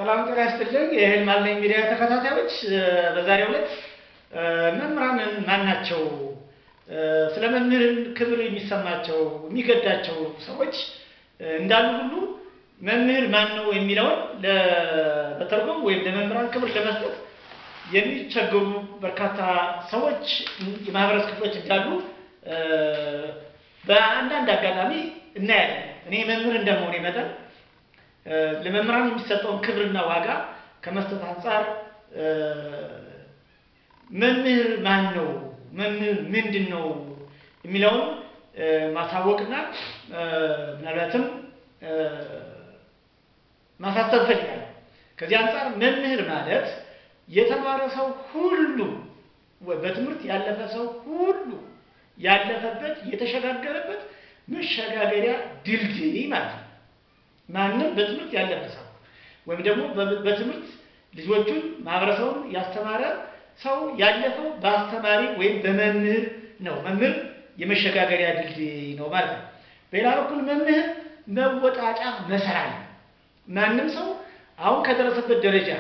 ሰላም ጤና ይስጥልኝ። የህልም አለኝ ሚዲያ ተከታታዮች፣ በዛሬው ዕለት መምህራን ማን ናቸው? ስለ መምህር ክብር የሚሰማቸው የሚገዳቸው ሰዎች እንዳሉ ሁሉ መምህር ማን ነው የሚለውን ለተርጉም ወይም ለመምህራን ክብር ለመስጠት የሚቸገሩ በርካታ ሰዎች የማህበረሰብ ክፍሎች እንዳሉ በአንዳንድ አጋጣሚ እናያለን። እኔ መምህር እንደመሆኔ መጠን ለመምህራን የሚሰጠውን ክብርና ዋጋ ከመስጠት አንፃር መምህር ማን ነው፣ መምህር ምንድን ነው የሚለውን ማሳወቅና ምናልባትም ማሳሰብ ፈልጋለሁ። ከዚህ አንፃር መምህር ማለት የተማረ ሰው ሁሉ በትምህርት ያለፈ ሰው ሁሉ ያለፈበት የተሸጋገረበት መሸጋገሪያ ድልድይ ማለት ነው። ማንም በትምህርት ያለፈ ሰው ወይም ደግሞ በትምህርት ልጆቹን ማህበረሰቡን ያስተማረ ሰው ያለፈው በአስተማሪ ወይም በመምህር ነው። መምህር የመሸጋገሪያ ድልድይ ነው ማለት ነው። በሌላ በኩል መምህር መወጣጫ መሰላል ነው። ማንም ሰው አሁን ከደረሰበት ደረጃ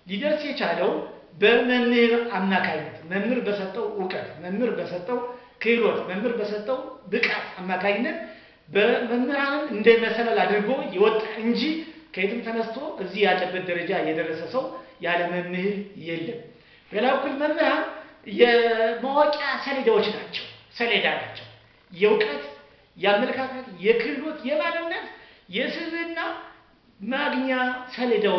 ሊደርስ የቻለው በመምህር አማካኝነት፣ መምህር በሰጠው እውቀት፣ መምህር በሰጠው ክህሎት፣ መምህር በሰጠው ብቃት አማካኝነት በመምህራንን እንደ መሰላል አድርጎ ይወጣ እንጂ ከየትም ተነስቶ እዚህ ያለበት ደረጃ የደረሰ ሰው ያለ መምህር የለም። በሌላ በኩል መምህራን የማወቂያ ሰሌዳዎች ናቸው። ሰሌዳ ናቸው። የእውቀት፣ የአመለካከት፣ የክህሎት፣ የማንነት፣ የስብዕና ማግኛ ሰሌዳው